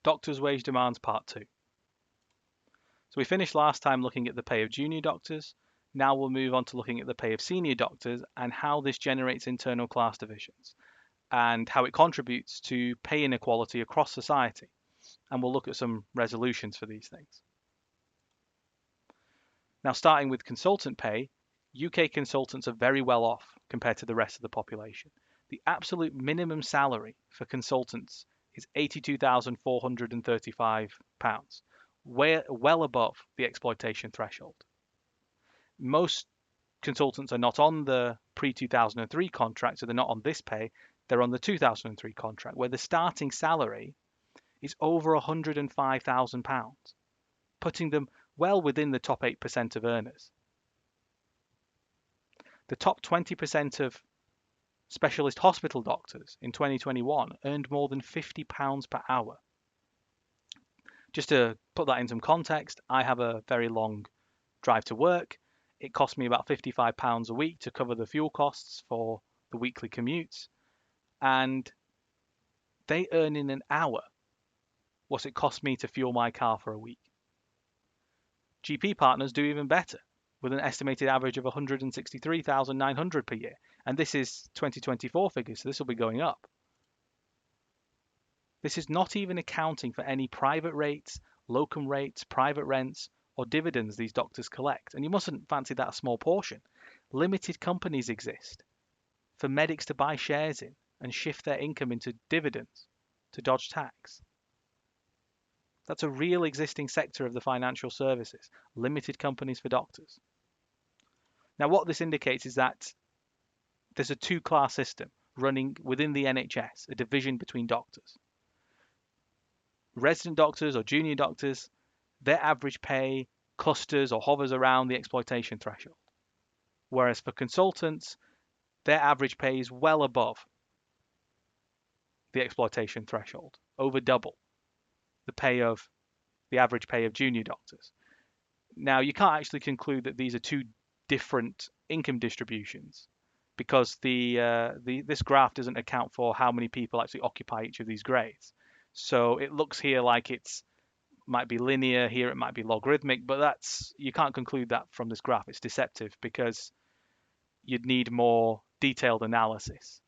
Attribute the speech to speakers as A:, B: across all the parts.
A: Doctors' wage demands, part 2. So we finished last time looking at the pay of junior doctors. Now we'll move on to looking at the pay of senior doctors and how this generates internal class divisions and how it contributes to pay inequality across society. And we'll look at some resolutions for these things. Now, starting with consultant pay, UK consultants are very well off compared to the rest of the population. The absolute minimum salary for consultants is £82,435, well above the exploitation threshold. Most consultants are not on the pre-2003 contract, so they're not on this pay. They're on the 2003 contract, where the starting salary is over £105,000, putting them well within the top 8% of earners. The top 20% of specialist hospital doctors in 2021 earned more than £50 per hour. Just to put that in some context, I have a very long drive to work. It costs me about £55 a week to cover the fuel costs for the weekly commutes. And they earn in an hour what it costs me to fuel my car for a week. GP partners do even better, with an estimated average of £163,900 per year. And this is 2024 figures, so this will be going up. This is not even accounting for any private rates, locum rates, private rents, or dividends these doctors collect. And you mustn't fancy that a small portion. Limited companies exist for medics to buy shares in and shift their income into dividends to dodge tax. That's a real existing sector of the financial services, limited companies for doctors. Now, what this indicates is that there's a two-class system running within the NHS, a division between doctors. Resident doctors or junior doctors, their average pay clusters or hovers around the exploitation threshold. Whereas for consultants, their average pay is well above the exploitation threshold, over double the average pay of junior doctors. Now, you can't actually conclude that these are two different income distributions because this graph doesn't account for how many people actually occupy each of these grades. So it looks here like might be linear, here it might be logarithmic, but you can't conclude that from this graph. It's deceptive because you'd need more detailed analysis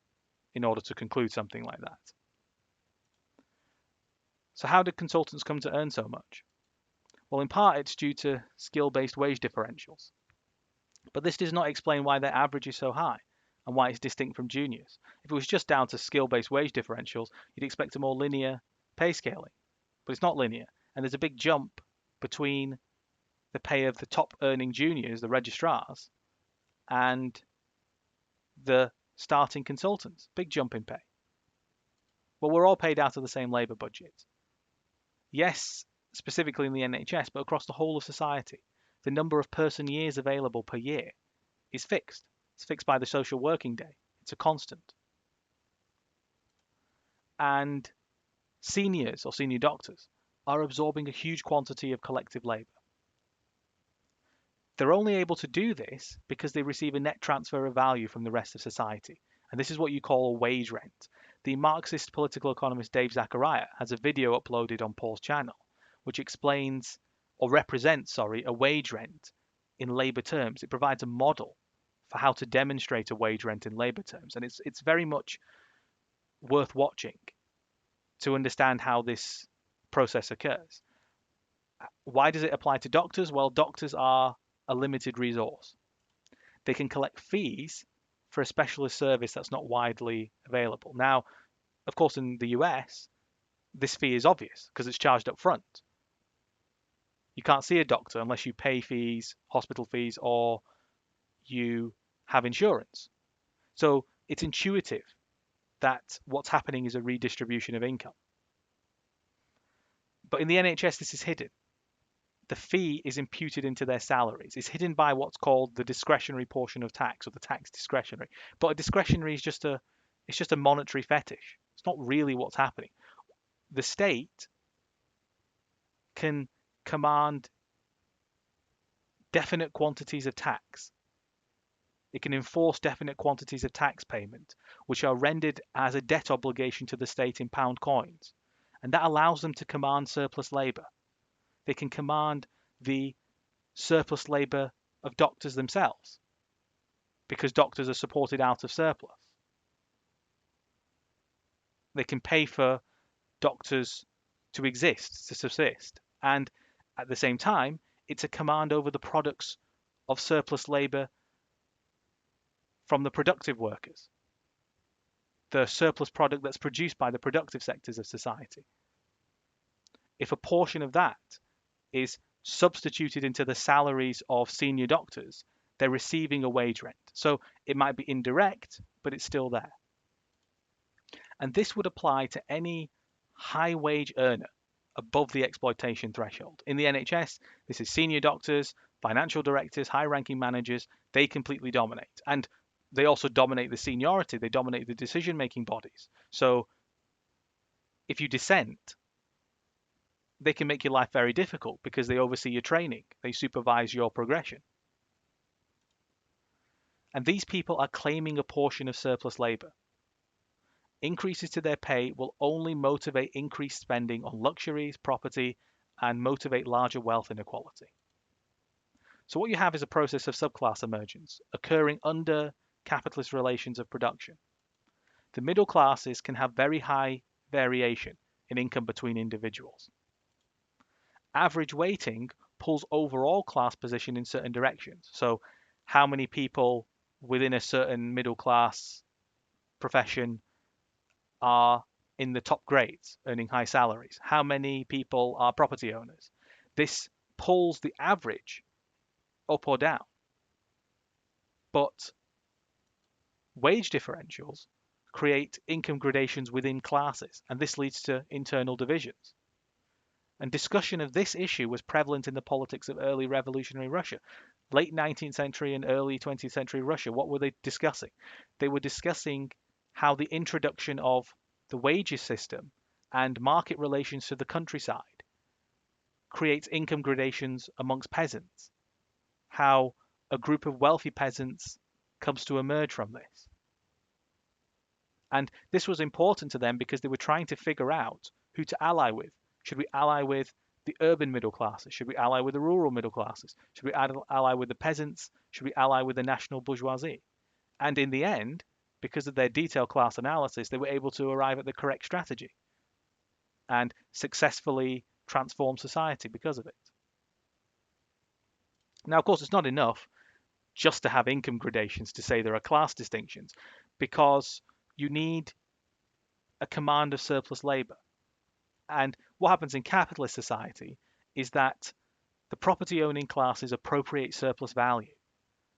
A: in order to conclude something like that. So how did consultants come to earn so much? Well, in part, it's due to skill-based wage differentials. But this does not explain why their average is so high and why it's distinct from juniors. If it was just down to skill-based wage differentials, you'd expect a more linear pay scaling. But it's not linear, and there's a big jump between the pay of the top earning juniors, the registrars, and the starting consultants. Big jump in pay. Well, we're all paid out of the same labour budget. Yes, specifically in the NHS, but across the whole of society. The number of person years available per year is fixed. It's fixed by the social working day. It's a constant. And seniors or senior doctors are absorbing a huge quantity of collective labour. They're only able to do this because they receive a net transfer of value from the rest of society. And this is what you call a wage rent. The Marxist political economist Dave Zachariah has a video uploaded on Paul's channel, which explains or represents, a wage rent in labour terms. It provides a model for how to demonstrate a wage rent in labour terms. And it's very much worth watching to understand how this process occurs. Why does it apply to doctors? Well, doctors are a limited resource. They can collect fees for a specialist service that's not widely available. Now, of course, in the US, this fee is obvious because it's charged up front. You can't see a doctor unless you pay fees, hospital fees, or you have insurance. So it's intuitive that what's happening is a redistribution of income. But in the NHS, this is hidden. The fee is imputed into their salaries. It's hidden by what's called the discretionary portion of tax, or the tax discretionary. But a discretionary is just a monetary fetish. It's not really what's happening. The state can command definite quantities of tax. It can enforce definite quantities of tax payment, which are rendered as a debt obligation to the state in pound coins. And that allows them to command surplus labor. They can command the surplus labor of doctors themselves because doctors are supported out of surplus. They can pay for doctors to exist, to subsist. And at the same time, it's a command over the products of surplus labor from the productive workers, the surplus product that's produced by the productive sectors of society. If a portion of that is substituted into the salaries of senior doctors, they're receiving a wage rent. So it might be indirect, but it's still there. And this would apply to any high wage earner above the exploitation threshold. In the NHS, this is senior doctors, financial directors, high ranking managers. They completely dominate. And they also dominate the seniority. They dominate the decision making bodies. So if you dissent, they can make your life very difficult because they oversee your training. They supervise your progression. And these people are claiming a portion of surplus labor. Increases to their pay will only motivate increased spending on luxuries, property, and motivate larger wealth inequality. So what you have is a process of subclass emergence occurring under capitalist relations of production. The middle classes can have very high variation in income between individuals. Average weighting pulls overall class position in certain directions. So how many people within a certain middle class profession are in the top grades, earning high salaries? How many people are property owners? This pulls the average up or down. But wage differentials create income gradations within classes, and this leads to internal divisions. And discussion of this issue was prevalent in the politics of early revolutionary Russia. Late 19th century and early 20th century Russia, what were they discussing? They were discussing how the introduction of the wages system and market relations to the countryside creates income gradations amongst peasants, how a group of wealthy peasants comes to emerge from this. And this was important to them because they were trying to figure out who to ally with. Should we ally with the urban middle classes? Should we ally with the rural middle classes? Should we ally with the peasants? Should we ally with the national bourgeoisie? And in the end, because of their detailed class analysis, they were able to arrive at the correct strategy and successfully transform society because of it. Now, of course, it's not enough just to have income gradations to say there are class distinctions, because you need a command of surplus labor. And what happens in capitalist society is that the property owning classes appropriate surplus value.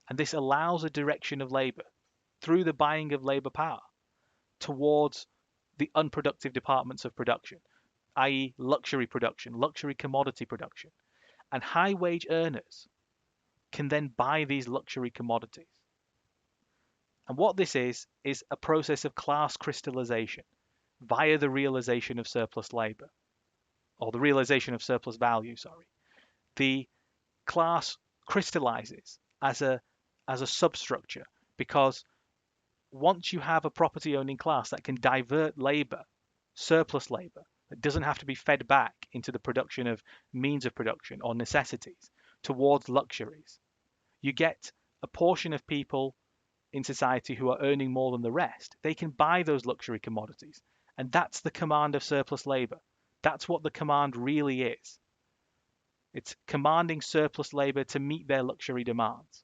A: And this allows a direction of labor through the buying of labor power towards the unproductive departments of production, i.e. luxury production, luxury commodity production. And high wage earners can then buy these luxury commodities. And what this is a process of class crystallization via the realization of surplus labor, or the realization of surplus value, sorry. The class crystallizes as a substructure because once you have a property owning class that can divert labor, surplus labor, that doesn't have to be fed back into the production of means of production or necessities towards luxuries, you get a portion of people in society who are earning more than the rest. They can buy those luxury commodities. And that's the command of surplus labor. That's what the command really is. It's commanding surplus labor to meet their luxury demands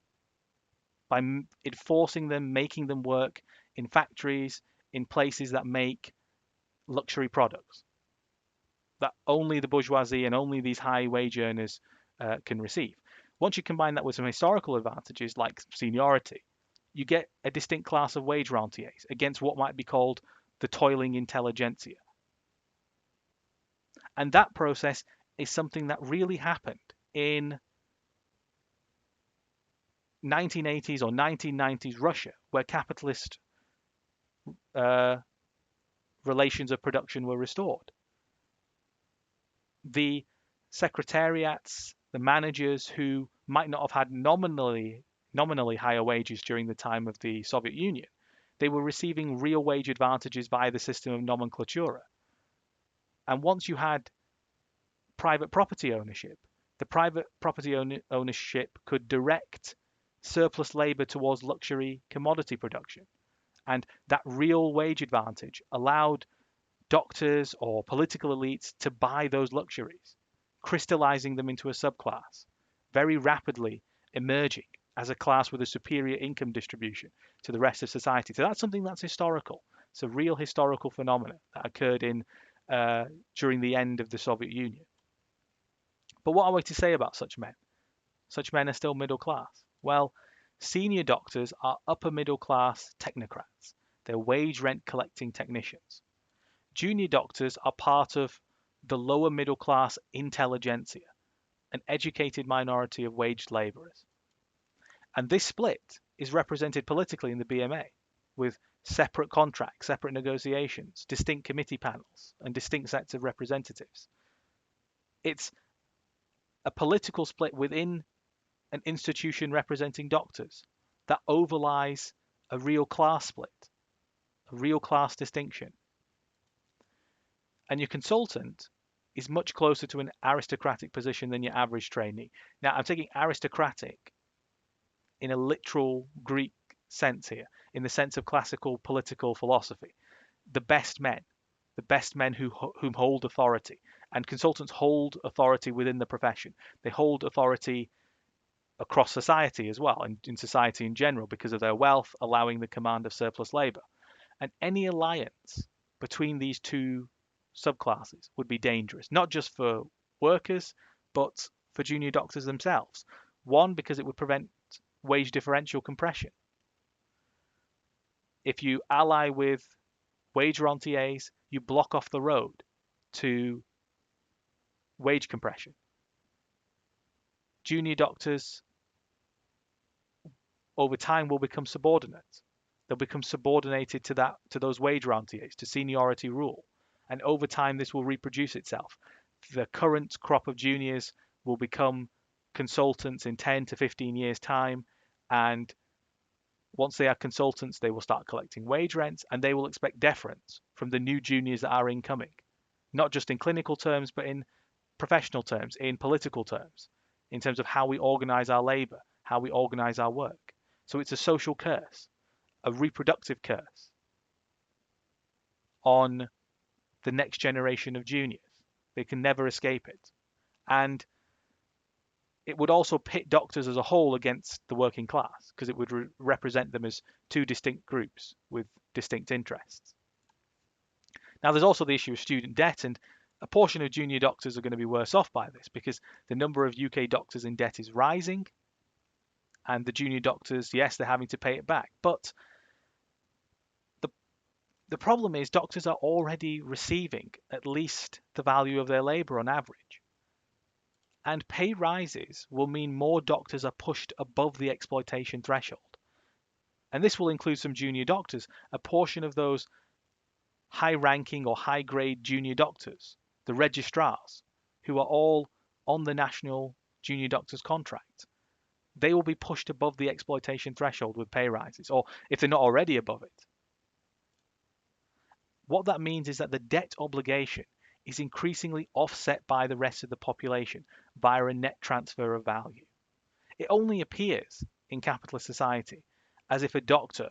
A: by enforcing them, making them work in factories, in places that make luxury products that only the bourgeoisie and only these high wage earners can receive. Once you combine that with some historical advantages like seniority, you get a distinct class of wage rentiers against what might be called the toiling intelligentsia. And that process is something that really happened in 1980s or 1990s Russia, where capitalist relations of production were restored. The secretariats, the managers who might not have had nominally higher wages during the time of the Soviet Union, they were receiving real wage advantages via the system of nomenclatura. And once you had private property ownership, the private property ownership could direct surplus labor towards luxury commodity production. And that real wage advantage allowed doctors or political elites to buy those luxuries, crystallizing them into a subclass, very rapidly emerging as a class with a superior income distribution to the rest of society. So that's something that's historical. It's a real historical phenomenon that occurred during the end of the Soviet Union. But what are we to say about such men? Such men are still middle class. Well, senior doctors are upper middle class technocrats. They're wage rent collecting technicians. Junior doctors are part of the lower middle class intelligentsia, an educated minority of waged labourers. And this split is represented politically in the BMA with separate contracts, separate negotiations, distinct committee panels, and distinct sets of representatives. It's a political split within an institution representing doctors that overlies a real class split, a real class distinction. And your consultant is much closer to an aristocratic position than your average trainee. Now, I'm taking aristocratic in a literal Greek sense here, in the sense of classical political philosophy. The best men whom hold authority. And consultants hold authority within the profession. They hold authority across society as well, and in society in general, because of their wealth, allowing the command of surplus labor. And any alliance between these two subclasses would be dangerous, not just for workers, but for junior doctors themselves. One, because it would prevent wage differential compression. If you ally with wage rentiers, you block off the road to wage compression. Junior doctors over time will become subordinate. They'll become subordinated to those wage rentiers, to seniority rule. And over time, this will reproduce itself. The current crop of juniors will become consultants in 10 to 15 years' time. And once they are consultants, they will start collecting wage rents, and they will expect deference from the new juniors that are incoming, not just in clinical terms, but in professional terms, in political terms, in terms of how we organize our labor, how we organize our work. So it's a social curse, a reproductive curse on the next generation of juniors. They can never escape it. And it would also pit doctors as a whole against the working class, because it would represent them as two distinct groups with distinct interests. Now, there's also the issue of student debt, and a portion of junior doctors are going to be worse off by this, because the number of UK doctors in debt is rising, and the junior doctors, yes, they're having to pay it back. But the problem is doctors are already receiving at least the value of their labour on average. And pay rises will mean more doctors are pushed above the exploitation threshold. And this will include some junior doctors, a portion of those high-ranking or high-grade junior doctors, the registrars, who are all on the national junior doctors contract. They will be pushed above the exploitation threshold with pay rises, or if they're not already above it. What that means is that the debt obligation is increasingly offset by the rest of the population via a net transfer of value. It only appears in capitalist society as if a doctor,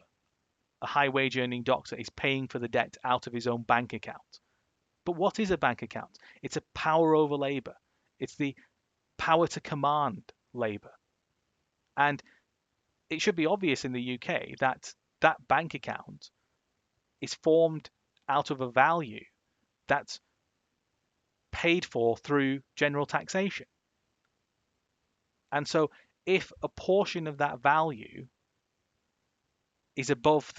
A: a high wage earning doctor, is paying for the debt out of his own bank account. But what is a bank account? It's a power over labor. It's the power to command labor. And it should be obvious in the UK that that bank account is formed out of a value that's paid for through general taxation. And so if a portion of that value is above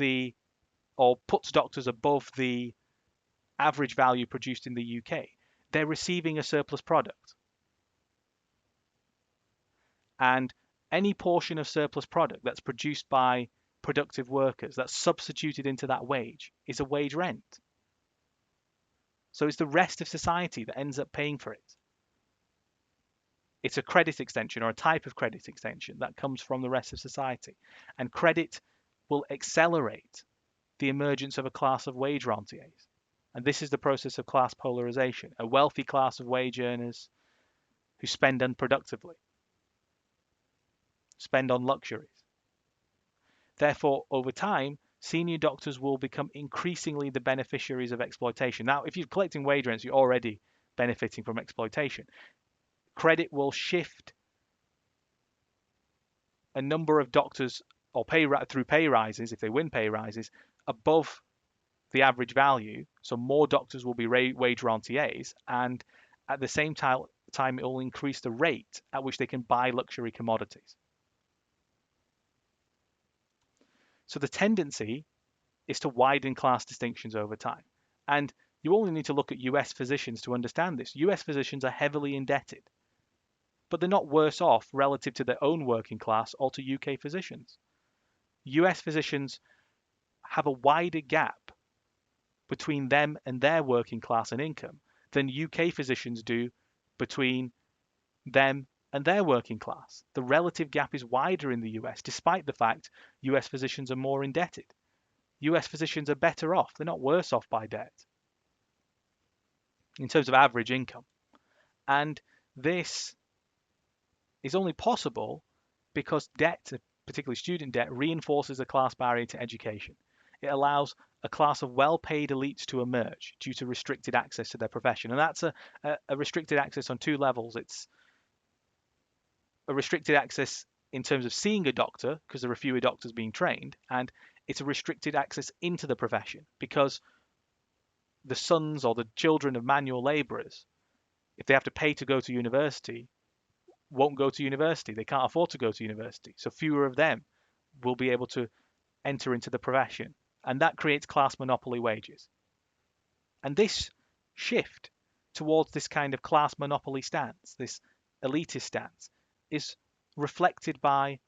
A: or puts doctors above the average value produced in the UK, they're receiving a surplus product. And any portion of surplus product that's produced by productive workers, that's substituted into that wage, is a wage rent. So it's the rest of society that ends up paying for it. It's a credit extension, or a type of credit extension that comes from the rest of society. And credit will accelerate the emergence of a class of wage rentiers. And this is the process of class polarization, a wealthy class of wage earners who spend unproductively, spend on luxuries. Therefore, over time, senior doctors will become increasingly the beneficiaries of exploitation. Now, if you're collecting wage rents, you're already benefiting from exploitation. Credit will shift a number of doctors or through pay rises, if they win pay rises, above the average value. So more doctors will be wage rentiers, and at the same time, it will increase the rate at which they can buy luxury commodities. So the tendency is to widen class distinctions over time. And you only need to look at US physicians to understand this. US physicians are heavily indebted, but they're not worse off relative to their own working class or to UK physicians. US physicians have a wider gap between them and their working class and income than UK physicians do between them and their working class. The relative gap is wider in the US, despite the fact US physicians are more indebted. US physicians are better off. They're not worse off by debt in terms of average income. And this is only possible because debt, particularly student debt, reinforces a class barrier to education. It allows a class of well-paid elites to emerge due to restricted access to their profession. And that's a restricted access on two levels. It's a restricted access in terms of seeing a doctor, because there are fewer doctors being trained, and it's a restricted access into the profession because the sons or the children of manual laborers, if they have to pay to go to university, won't go to university. They can't afford to go to university. So fewer of them will be able to enter into the profession. And that creates class monopoly wages. And this shift towards this kind of class monopoly stance, this elitist stance, is reflected by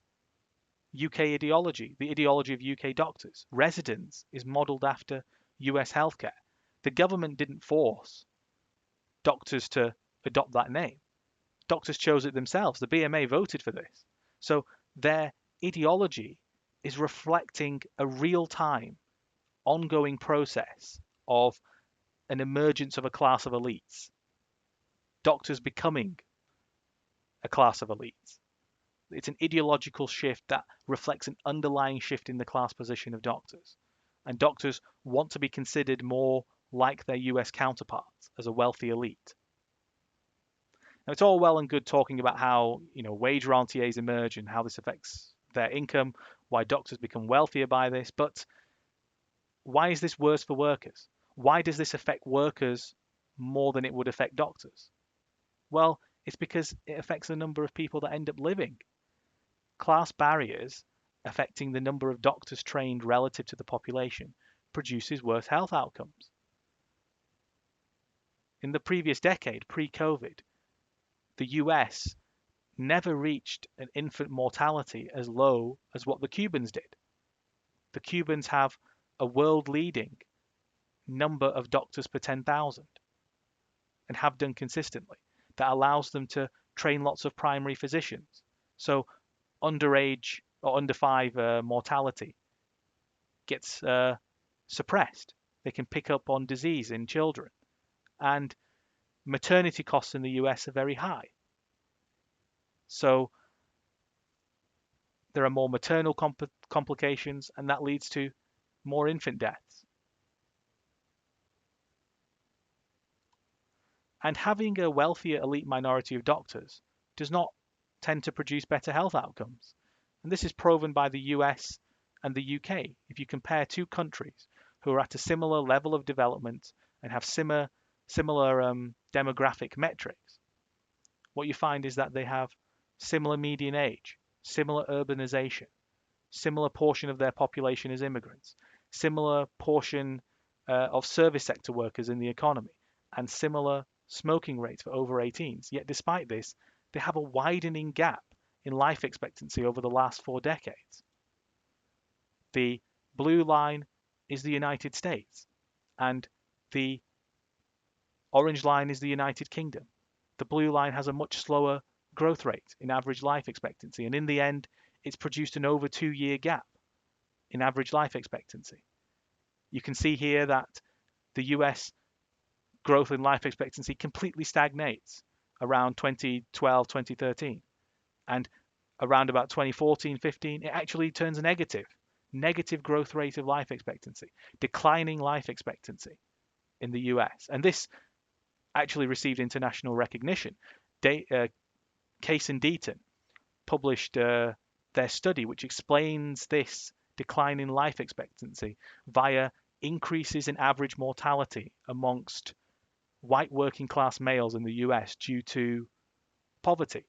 A: UK ideology, the ideology of UK doctors. Residence is modelled after US healthcare. The government didn't force doctors to adopt that name. Doctors chose it themselves. The BMA voted for this. So their ideology is reflecting a real-time, ongoing process of an emergence of a class of elites. Doctors becoming a class of elites. It's an ideological shift that reflects an underlying shift in the class position of doctors. And doctors want to be considered more like their US counterparts as a wealthy elite. Now, it's all well and good talking about how, wage rentiers emerge and how this affects their income, why doctors become wealthier by this, but why is this worse for workers? Why does this affect workers more than it would affect doctors? Well, it's because it affects the number of people that end up living. Class barriers affecting the number of doctors trained relative to the population produces worse health outcomes. In the previous decade, pre-COVID, the US never reached an infant mortality as low as what the Cubans did. The Cubans have a world-leading number of doctors per 10,000 and have done consistently. That allows them to train lots of primary physicians. So underage or under 5 mortality gets suppressed. They can pick up on disease in children. And maternity costs in the US are very high. So there are more maternal complications, and that leads to more infant deaths. And having a wealthier elite minority of doctors does not tend to produce better health outcomes. And this is proven by the US and the UK. If you compare two countries who are at a similar level of development and have similar demographic metrics, what you find is that they have similar median age, similar urbanization, similar portion of their population as immigrants, similar portion of service sector workers in the economy, and similar smoking rates for over 18s. Yet despite this, they have a widening gap in life expectancy over the last 4 decades. The blue line is the United States, and the orange line is the United Kingdom. The blue line has a much slower growth rate in average life expectancy, and in the end, it's produced an over 2-year gap in average life expectancy. You can see here that the US growth in life expectancy completely stagnates around 2012, 2013. And around about 2014, 15, it actually turns negative growth rate of life expectancy, declining life expectancy in the US. And this actually received international recognition. Case and Deaton published their study, which explains this decline in life expectancy via increases in average mortality amongst white working class males in the US due to poverty.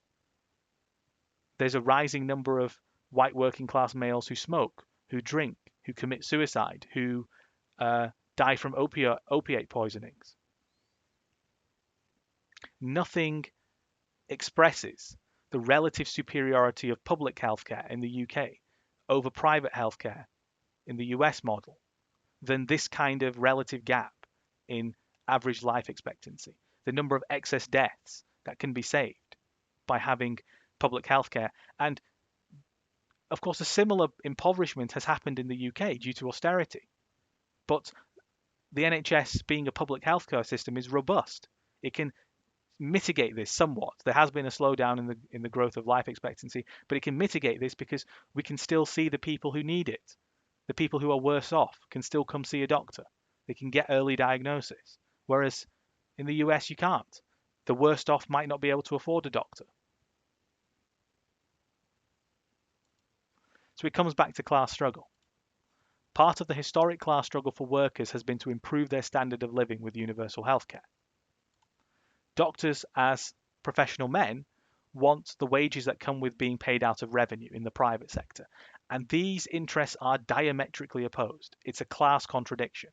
A: There's a rising number of white working class males who smoke, who drink, who commit suicide, who die from opiate poisonings. Nothing expresses the relative superiority of public healthcare in the UK over private healthcare in the US model than this kind of relative gap in average life expectancy, the number of excess deaths that can be saved by having public healthcare. And of course, a similar impoverishment has happened in the UK due to austerity. But the NHS, being a public healthcare system, is robust. It can mitigate this somewhat. There has been a slowdown in the growth of life expectancy, but it can mitigate this because we can still see the people who need it. The people who are worse off can still come see a doctor. They can get early diagnosis. Whereas in the US, you can't. The worst off might not be able to afford a doctor. So it comes back to class struggle. Part of the historic class struggle for workers has been to improve their standard of living with universal healthcare. Doctors, as professional men, want the wages that come with being paid out of revenue in the private sector. And these interests are diametrically opposed. It's a class contradiction.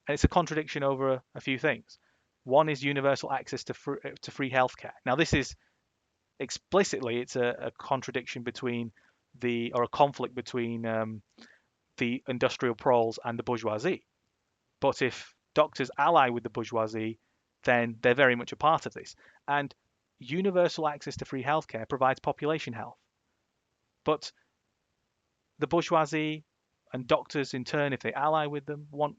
A: And it's a contradiction over a few things. One is universal access to free healthcare. Now, this is explicitly, it's a contradiction between or a conflict between the industrial proles and the bourgeoisie. But if doctors ally with the bourgeoisie, then they're very much a part of this. And universal access to free healthcare provides population health. But the bourgeoisie and doctors in turn, if they ally with them, want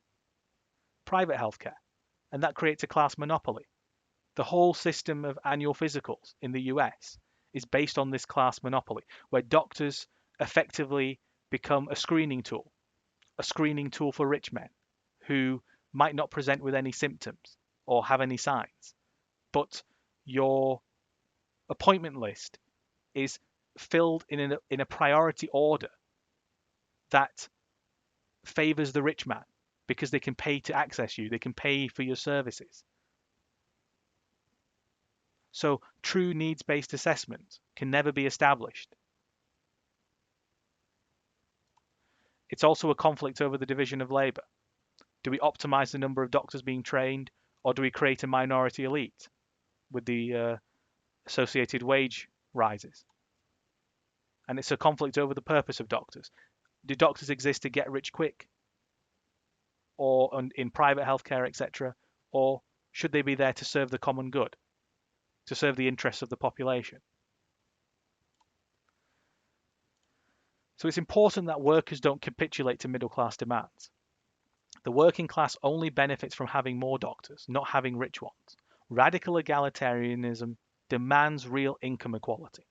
A: private healthcare. And that creates a class monopoly. The whole system of annual physicals in the US is based on this class monopoly, where doctors effectively become a screening tool for rich men who might not present with any symptoms or have any signs. But your appointment list is filled in a priority order that favors the rich man because they can pay to access you, they can pay for your services. So true needs-based assessment can never be established. It's also a conflict over the division of labour. Do we optimize the number of doctors being trained, or do we create a minority elite with the associated wage rises? And it's a conflict over the purpose of doctors. Do doctors exist to get rich quick, or in private healthcare, etc., or should they be there to serve the common good, to serve the interests of the population? So it's important that workers don't capitulate to middle class demands. The working class only benefits from having more doctors, not having rich ones. Radical egalitarianism demands real income equality.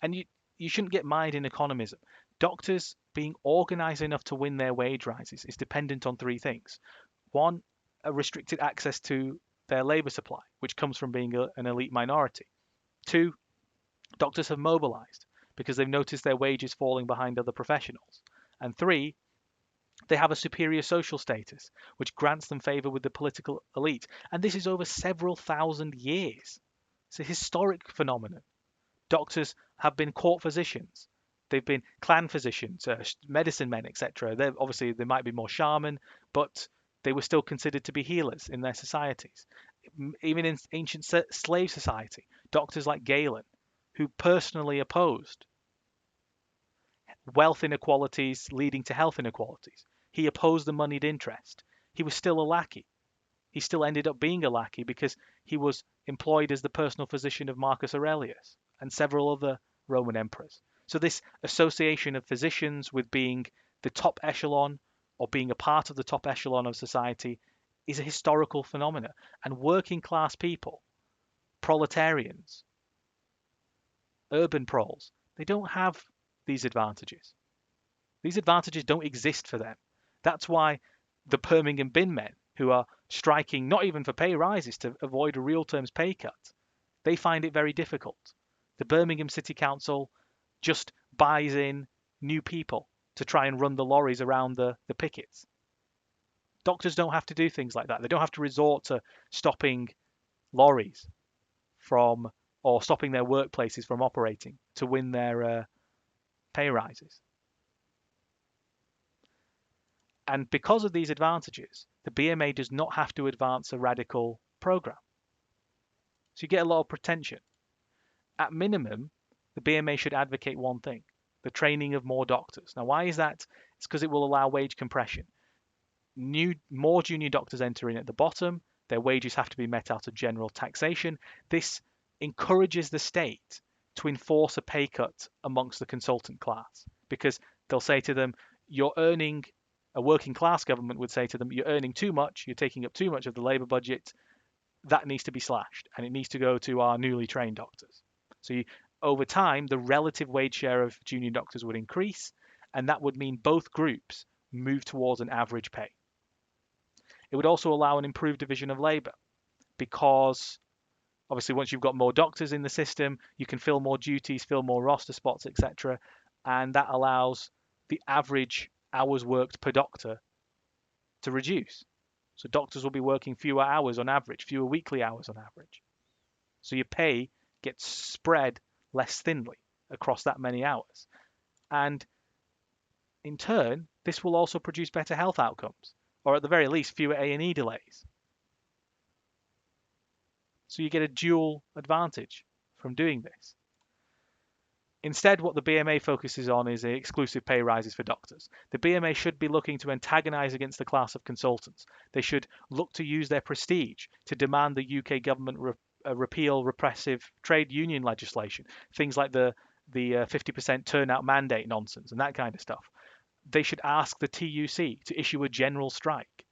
A: And you shouldn't get mired in economism. Doctors being organized enough to win their wage rises is dependent on three things. One, a restricted access to their labor supply, which comes from being an elite minority. Two, doctors have mobilized because they've noticed their wages falling behind other professionals. And three, they have a superior social status, which grants them favor with the political elite. And this is over several thousand years. It's a historic phenomenon. Doctors have been court physicians. They've been clan physicians, medicine men, etc. Obviously, they might be more shaman, but they were still considered to be healers in their societies. Even in ancient slave society, doctors like Galen, who personally opposed wealth inequalities leading to health inequalities. He opposed the moneyed interest. He was still a lackey. He still ended up being a lackey because he was employed as the personal physician of Marcus Aurelius and several other Roman emperors. So this association of physicians with being the top echelon or being a part of the top echelon of society is a historical phenomenon. And working class people, proletarians, urban proles, they don't have these advantages. These advantages don't exist for them. That's why the Birmingham bin men, who are striking not even for pay rises to avoid a real terms pay cut, they find it very difficult. The Birmingham City Council just buys in new people to try and run the lorries around the pickets. Doctors don't have to do things like that. They don't have to resort to stopping lorries from, or stopping their workplaces from operating to win their pay rises. And because of these advantages, the BMA does not have to advance a radical program. So you get a lot of pretension. At minimum, the BMA should advocate one thing: the training of more doctors. Now, why is that? It's because it will allow wage compression. More junior doctors enter in at the bottom. Their wages have to be met out of general taxation. This encourages the state to enforce a pay cut amongst the consultant class, because they'll say to them, you're earning, a working class government would say to them, you're earning too much, you're taking up too much of the labour budget, that needs to be slashed, and it needs to go to our newly trained doctors. So over time, the relative wage share of junior doctors would increase, and that would mean both groups move towards an average pay. It would also allow an improved division of labour, because obviously once you've got more doctors in the system, you can fill more duties, fill more roster spots, etc. And that allows the average hours worked per doctor to reduce. So doctors will be working fewer hours on average, fewer weekly hours on average. So your pay gets spread less thinly across that many hours. And in turn, this will also produce better health outcomes, or at the very least, fewer A&E delays. So you get a dual advantage from doing this. Instead, what the BMA focuses on is exclusive pay rises for doctors. The BMA should be looking to antagonise against the class of consultants. They should look to use their prestige to demand the UK government repeal repressive trade union legislation, things like the 50% turnout mandate nonsense and that kind of stuff. They should ask the TUC to issue a general strike.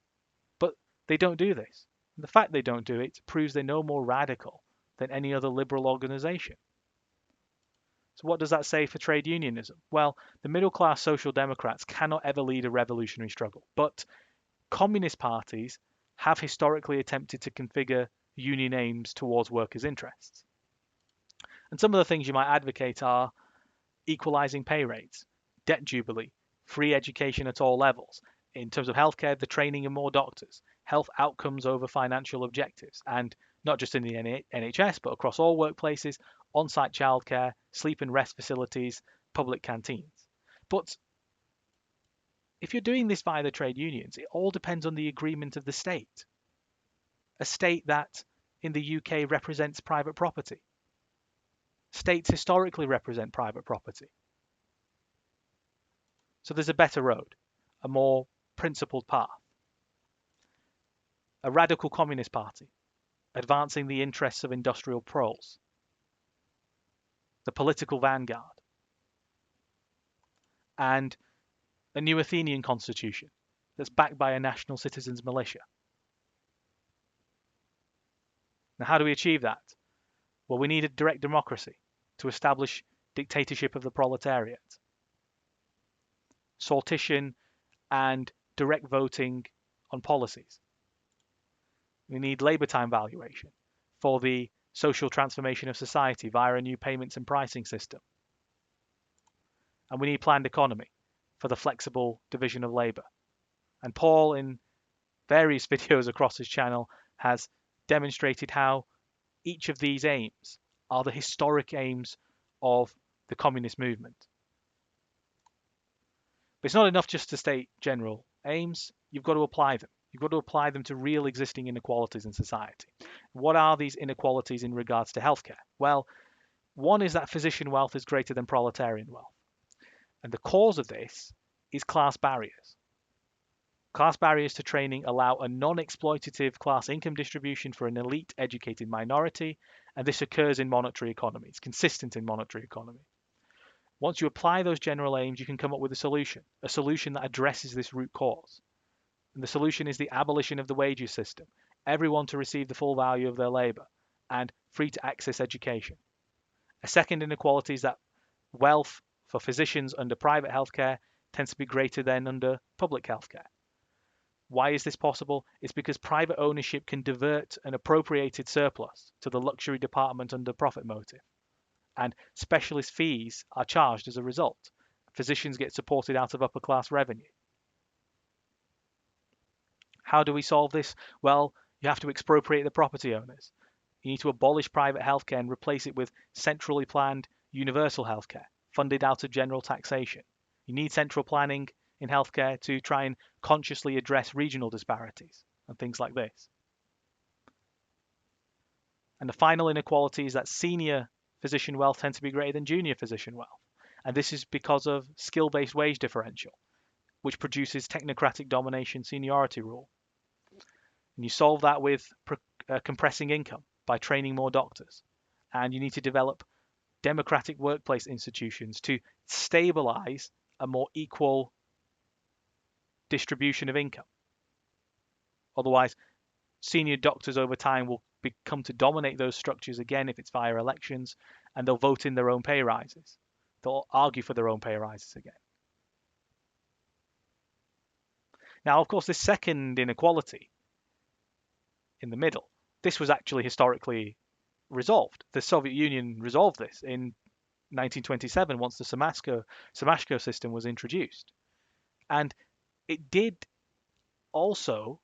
A: But they don't do this. And the fact they don't do it proves they're no more radical than any other liberal organisation. So what does that say for trade unionism? Well, the middle-class social democrats cannot ever lead a revolutionary struggle, but communist parties have historically attempted to configure union aims towards workers' interests. And some of the things you might advocate are equalising pay rates, debt jubilee, free education at all levels. In terms of healthcare, the training of more doctors, health outcomes over financial objectives, and not just in the NHS, but across all workplaces, on-site childcare, sleep and rest facilities, public canteens. But if you're doing this via the trade unions, it all depends on the agreement of the state. A state that in the UK represents private property. States historically represent private property. So there's a better road, a more principled path. A radical communist party, advancing the interests of industrial proles. The political vanguard. And a new Athenian constitution that's backed by a national citizens' militia. Now, how do we achieve that? Well, we need a direct democracy to establish dictatorship of the proletariat. Sortition and direct voting on policies. We need labour time valuation for the social transformation of society via a new payments and pricing system. And we need planned economy for the flexible division of labour. And Paul, in various videos across his channel, has demonstrated how each of these aims are the historic aims of the communist movement. But it's not enough just to state general aims, you've got to apply them. You've got to apply them to real existing inequalities in society. What are these inequalities in regards to healthcare? Well, one is that physician wealth is greater than proletarian wealth. And the cause of this is class barriers. Class barriers to training allow a non-exploitative class income distribution for an elite educated minority, and this occurs in monetary economy. It's consistent in monetary economy. Once you apply those general aims, you can come up with a solution that addresses this root cause. And the solution is the abolition of the wages system, everyone to receive the full value of their labour, and free to access education. A second inequality is that wealth for physicians under private healthcare tends to be greater than under public healthcare. Why is this possible? It's because private ownership can divert an appropriated surplus to the luxury department under profit motive, and specialist fees are charged as a result. Physicians get supported out of upper class revenue. How do we solve this? Well, you have to expropriate the property owners. You need to abolish private healthcare and replace it with centrally planned universal healthcare, funded out of general taxation. You need central planning in healthcare to try and consciously address regional disparities and things like this. And the final inequality is that senior physician wealth tends to be greater than junior physician wealth. And this is because of skill-based wage differential, which produces technocratic domination seniority rule. And you solve that with compressing income by training more doctors. And you need to develop democratic workplace institutions to stabilize a more equal distribution of income. Otherwise, senior doctors over time will come to dominate those structures again if it's via elections, and they'll vote in their own pay rises. They'll argue for their own pay rises again. Now, of course, this second inequality in the middle, this was actually historically resolved. The Soviet Union resolved this in 1927 once the Semashko system was introduced. And it did also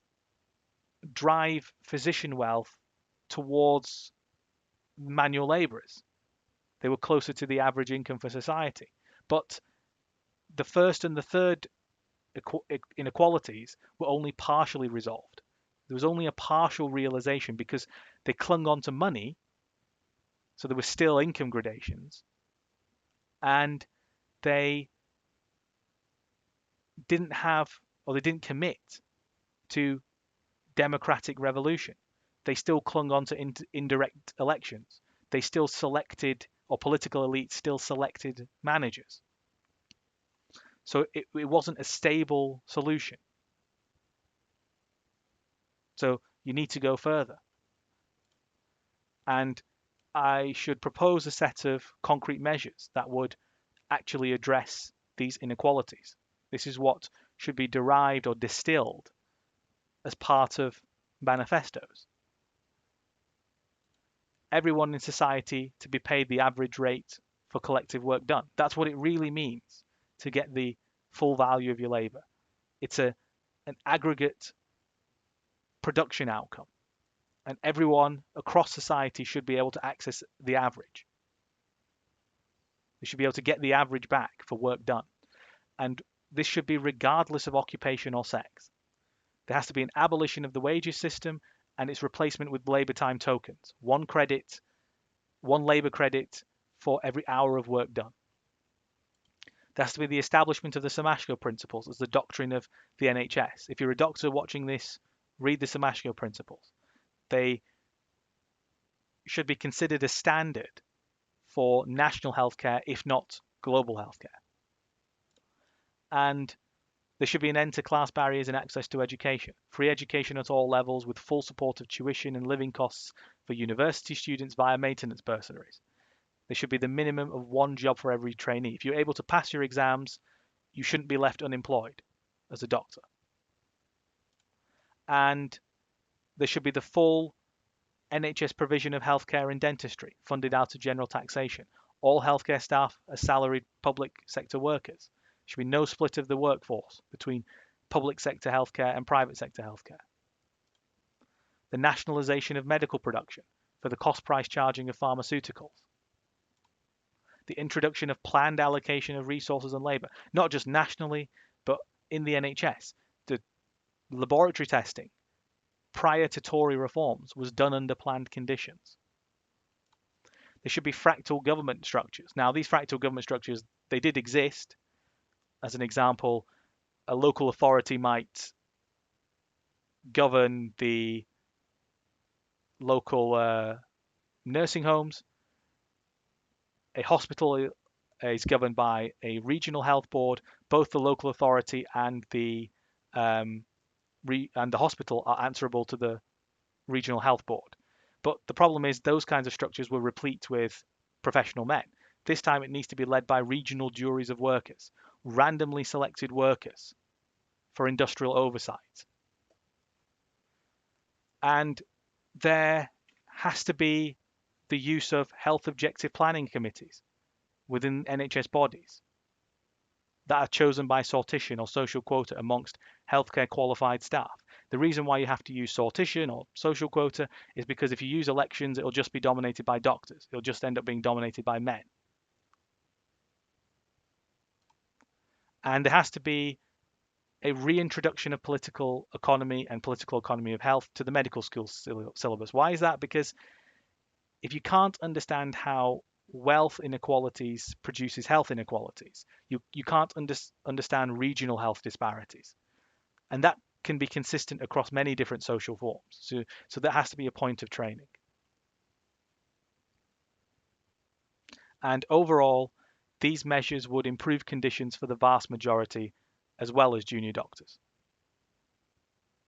A: drive physician wealth towards manual laborers. They were closer to the average income for society. But the first and the third inequalities were only partially resolved. There was only a partial realization because they clung on to money, so there were still income gradations, and they didn't commit to democratic revolution. They still clung on to indirect elections. They still selected, or political elites still selected managers. So it wasn't a stable solution. So you need to go further. And I should propose a set of concrete measures that would actually address these inequalities. This is what should be derived or distilled as part of manifestos. Everyone in society to be paid the average rate for collective work done. That's what it really means to get the full value of your labor. It's an aggregate production outcome, and everyone across society should be able to access the average. They should be able to get the average back for work done, and this should be regardless of occupation or sex. There has to be an abolition of the wages system and its replacement with labor time tokens. One labor credit for every hour of work done. There has to be the establishment of the Semashko principles as the doctrine of the NHS. If you're a doctor watching this, read the Semashko principles. They should be considered a standard for national healthcare, if not global healthcare. And there should be an end to class barriers in access to education. Free education at all levels with full support of tuition and living costs for university students via maintenance bursaries. There should be the minimum of one job for every trainee. If you're able to pass your exams, you shouldn't be left unemployed as a doctor. And there should be the full NHS provision of healthcare and dentistry, funded out of general taxation. All healthcare staff are salaried public sector workers. There should be no split of the workforce between public sector healthcare and private sector healthcare. The nationalisation of medical production for the cost price charging of pharmaceuticals. The introduction of planned allocation of resources and labour, not just nationally, but in the NHS. The laboratory testing prior to Tory reforms was done under planned conditions. There should be fractal government structures. Now, these fractal government structures, they did exist. As an example, a local authority might govern the local nursing homes. A hospital is governed by a regional health board. Both the local authority and the hospital are answerable to the regional health board. But the problem is those kinds of structures were replete with professional men. This time it needs to be led by regional juries of workers, randomly selected workers for industrial oversight. And there has to be the use of health objective planning committees within NHS bodies that are chosen by sortition or social quota amongst healthcare qualified staff. The reason why you have to use sortition or social quota is because if you use elections, it'll just be dominated by doctors. It'll just end up being dominated by men. And there has to be a reintroduction of political economy and political economy of health to the medical school syllabus. Why is that? Because if you can't understand how wealth inequalities produces health inequalities, you can't understand regional health disparities. And that can be consistent across many different social forms. So that has to be a point of training. And overall, these measures would improve conditions for the vast majority as well as junior doctors.